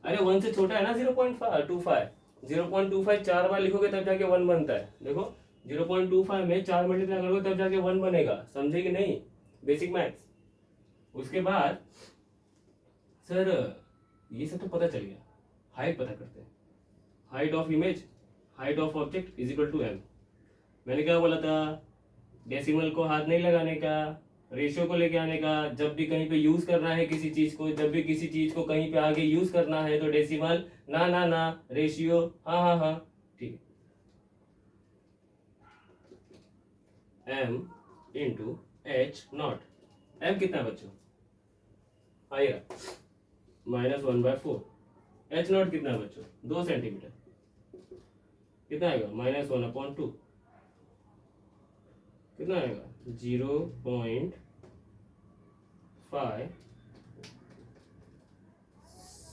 अरे 1 से छोटा है ना 0.25, 0.25 4 बार लिखोगे तब जाके 1 बनता है। देखो 0.25 में 4 मल्टीप्लाई करोगे तब जाके 1 बनेगा, समझे कि नहीं? Basic maths. उसके बाद सर ये सब तो पता चल गया, हाइट पता करते हैं। Height of image, height of object = m। मैंने क्या बोला था, डेसिमल को हाथ नहीं लगाने का, रेशियो को लेके आने का। जब भी कहीं पे यूज करना है किसी चीज को, जब भी किसी चीज को कहीं पे आगे यूज करना है तो डेसिमल ना ना ना, रेशियो हाँ हाँ हाँ, ठीक है। m × h0, m कितना है बच्चों, आएगा -1/4। h0 कितना है बच्चों, 2 सेंटीमीटर, कितना आएगा -1/2, कितना आएगा 0.5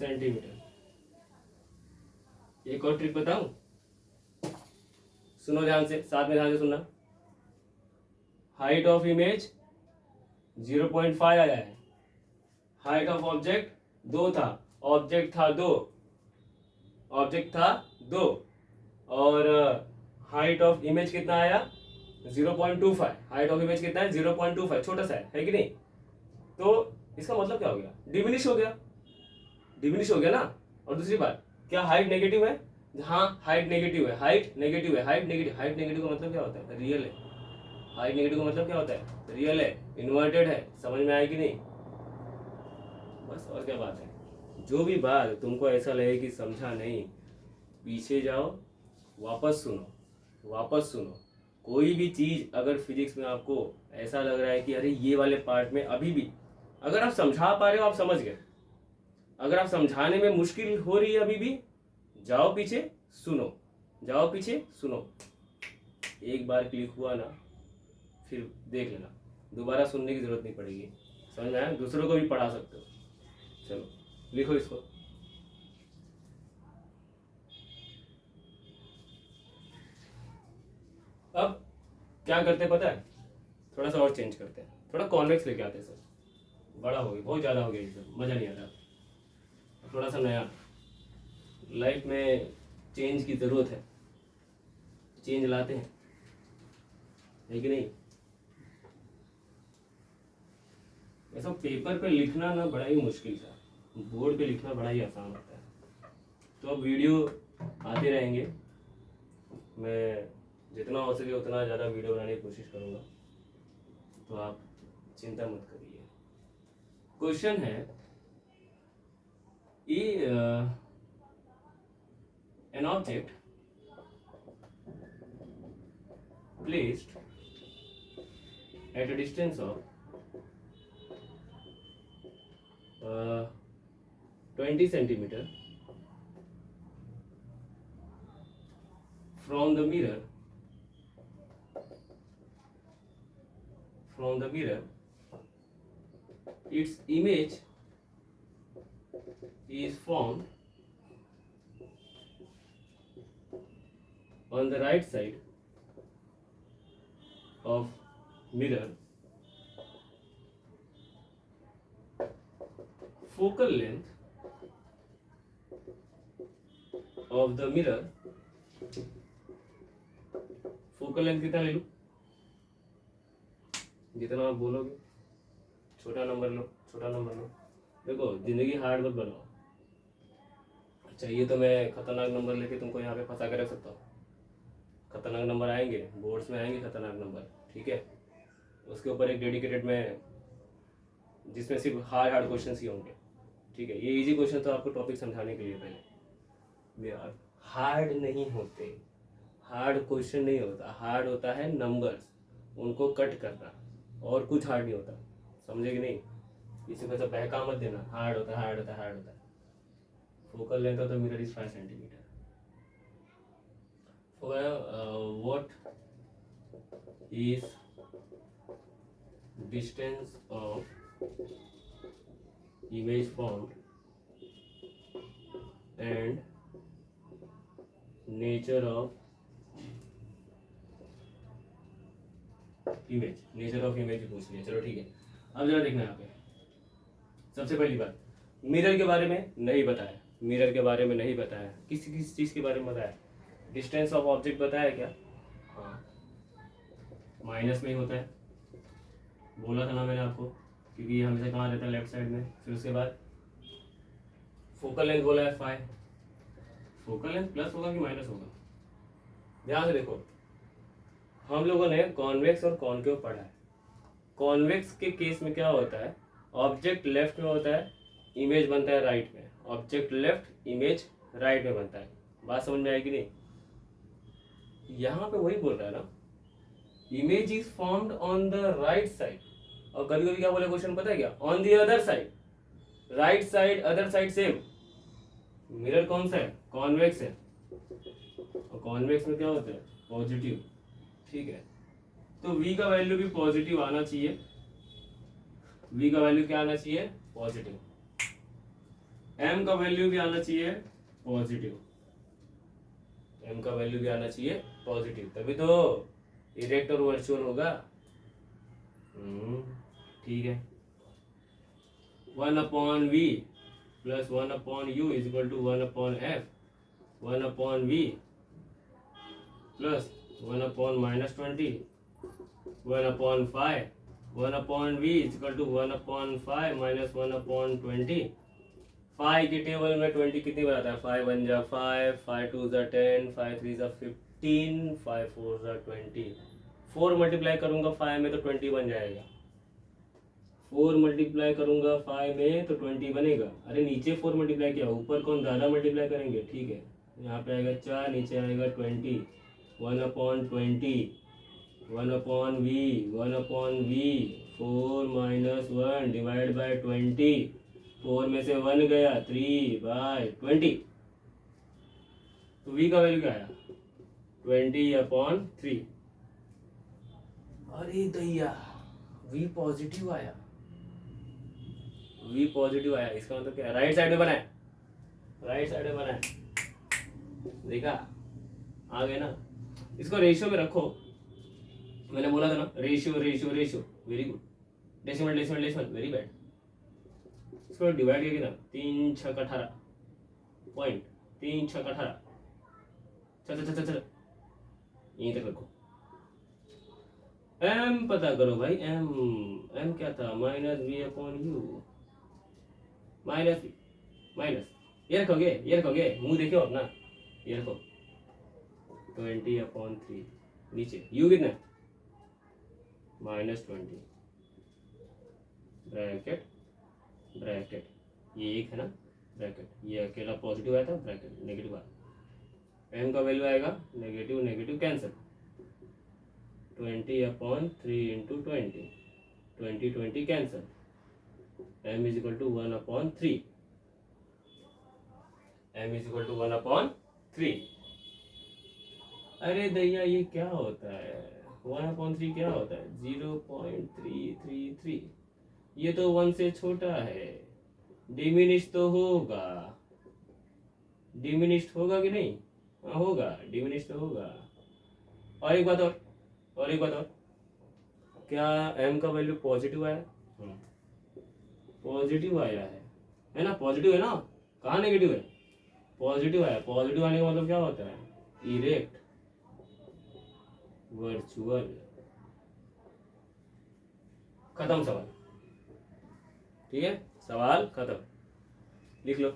सेंटीमीटर। एक और ट्रिक बताऊं, सुनो ध्यान से, साथ में ध्यान से सुनना। हाइट ऑफ इमेज 0.5 आया है, हाइट ऑफ ऑब्जेक्ट 2 था, ऑब्जेक्ट था 2 और हाइट ऑफ इमेज कितना आया 0.25। हाइट ऑफ इमेज कितना है 0.25, छोटा सा है कि नहीं। तो इसका मतलब क्या हो गया, डिमिनिश हो गया ना। और दूसरी बात, क्या हाइट नेगेटिव है, हाँ हाइट नेगेटिव है, हाइट नेगेटिव का मतलब क्या होता है, रियल है। हाइट नेगेटिव का मतलब क्या होता है, रियल है, इन्वर्टेड है। समझ में आएगी नहीं, बस और क्या बात है। जो भी बात तुमको ऐसा लगे कि समझा नहीं, पीछे जाओ, वापस सुनो। कोई भी चीज अगर फिजिक्स में आपको ऐसा लग रहा है कि अरे ये वाले पार्ट में अभी भी अगर आप समझा पा रहे हो, आप समझ गए। अगर आप समझाने में मुश्किल हो रही है अभी भी, जाओ पीछे सुनो। एक बार क्लिक हुआ ना, फिर देख लेना, दोबारा सुनने की जरूरत नहीं पड़ेगी। समझ में आया, दूसरों को भी पढ़ा सकते हो। चलो लिखो इसको। अब क्या करते पता है, थोड़ा सा और चेंज करते हैं, थोड़ा कॉन्वेक्स लेके आते हैं सर। बड़ा हो गया, बहुत ज़्यादा हो गया ये सब, मज़ा नहीं आ रहा। थोड़ा सा नया, लाइफ में चेंज की ज़रूरत है, चेंज लाते हैं, है कि नहीं। ऐसा पेपर पे लिखना ना बड़ा ही मुश्किल था, बोर्ड पे लिखना बड़ा ही आसान होता है। तो अब वीडियो आते रहेंगे, मैं जितना हो सके उतना ज़्यादा वीडियो बनाने की कोशिश करूँगा, तो आप चिंता मत करिए। क्वेश्चन है an object placed at a distance of 20 centimeter from the mirror, its image is formed on the right side of mirror. Focal length of the mirror, focal length कितना ले लूं, जितना आप बोलोगे। छोटा नंबर लो। देखो जिंदगी हार्ड मत बनाओ। अच्छा ये तो मैं खतरनाक नंबर लेके तुमको यहाँ पे फंसा के रख सकता हूँ। खतरनाक नंबर आएंगे, बोर्ड्स में आएंगे खतरनाक नंबर, ठीक है। उसके ऊपर एक डेडिकेटेड में, जिसमें सिर्फ हार्ड क्वेश्चंस ही होंगे, ठीक है। ये इजी क्वेश्चन तो आपको टॉपिक समझाने के लिए पहले, यार हार्ड नहीं होते, हार्ड क्वेश्चन नहीं होता, हार्ड होता है नंबर्स, उनको कट करना, और कुछ हार्ड नहीं होता। समझे कि नहीं, किसी को तो बहका मत देना, हार्ड होता है। Focal length of the mirror is 5 centimetre. What is distance of image formed and nature of image पूछ लिया। चलो ठीक है, अब जरा देखना यहाँ पे। सबसे पहली बात, मिरर के बारे में नहीं बताया, किसी चीज के बारे में बताया, डिस्टेंस ऑफ ऑब्जेक्ट बताया क्या, हाँ माइनस में ही होता है, बोला था ना मैंने आपको, क्योंकि ये हमेशा कहाँ रहता है, लेफ्ट साइड में। फिर उसके बाद फोकल लेंथ बोला है 5, फोकल लेंथ प्लस होगा कि माइनस होगा, ध्यान से देखो। हम लोगों ने कॉन्वेक्स और कॉनकेव पढ़ा है। कॉन्वेक्स के केस में क्या होता है, ऑब्जेक्ट लेफ्ट में होता है, इमेज बनता है राइट में, ऑब्जेक्ट लेफ्ट इमेज राइट में बनता है। बात समझ में आएगी नहीं, यहाँ पे वही बोल रहा है ना, image is formed on the right side. और कभी कभी क्या बोले क्वेश्चन पता है क्या, on the other side, right side other side same. Mirror कौन सा है, कॉन्वेक्स है, और कॉन्वेक्स में क्या होता है, पॉजिटिव, ठीक है। तो v का वैल्यू भी पॉजिटिव आना चाहिए, v का वैल्यू क्या आना चाहिए, पॉजिटिव। एम का वैल्यू भी आना चाहिए पॉजिटिव, एम का वैल्यू भी आना चाहिए पॉजिटिव, तभी तो इरेक्ट और वर्चुअल होगा। ठीक है। 1/v plus 1/u is equal to 1/f, 1/v plus 1/-20, 1/5, 1/v is equal to 1/5 minus 1/20। 5 की टेबल में 20 कितनी बनाता है? 5 1 जा 5, 5 2 जा 10, 5 3 जा 15, 5 4 जा 20। 4 मल्टीप्लाई करूंगा 5 में तो 20 बन जाएगा। 4 मल्टीप्लाई करूंगा 5 में तो 20 बनेगा। अरे नीचे 4 मल्टीप्लाई किया, ऊपर कौन ज़्यादा मल्टीप्लाई करेंगे? ठीक है, यहाँ पे आएगा 4, नीचे आएगा 20, 1/20, 1/v, 1/v, 4 minus 1 divide by 20, 4 में से 1 गया, 3/20। तो v का वैल्यू क्या आया? 20/3। अरे दैया, v पॉजिटिव आया, v पॉजिटिव आया। इसका मतलब क्या? राइट साइड में बनाए, राइट साइड में बनाए, देखा आ गए ना। इसको रेशियो में रखो, मैंने बोला था ना, ratio ratio ratio, very good. Decimal decimal decimal, very bad. इसको डिवाइड किया ना, 3 6 18 पॉइंट, 3 6 18, चल चल चल चल, यहीं तक रखो। एम पता करो भाई, एम एम क्या था? -v/u, माइनस v माइनस, ये रखोगे, ये रखोगे, मुंह देखो अपना, ये रखो 20/3, नीचे u कितना? -20 ब्रैकेट ब्रैकेट, ये एक है ना ब्रैकेट, ये अकेला पॉजिटिव आया था, ब्रैकेट नेगेटिव आया। एम का वैल्यू आएगा negative negative cancel, 20/3 into 20, 20 20 cancel, m is equal to 1/3, m is equal to 1/3। अरे दैया, ये क्या होता है? 1/3 क्या होता है? 0.333। ये तो 1 से छोटा है, डिमिनिश तो होगा, डिमिनिश होगा कि नहीं? हाँ होगा, डिमिनिश तो होगा। और एक बात और एक बात और, क्या m का वैल्यू पॉजिटिव आया? पॉजिटिव आया है ना? पॉजिटिव है ना? कहाँ नेगेटिव है? पॉजिटिव आया। पॉजिटिव आने का मतलब क्या होता है? Erect virtual. खत्म सवाल, ठीक है, सवाल खत्म, लिख लो।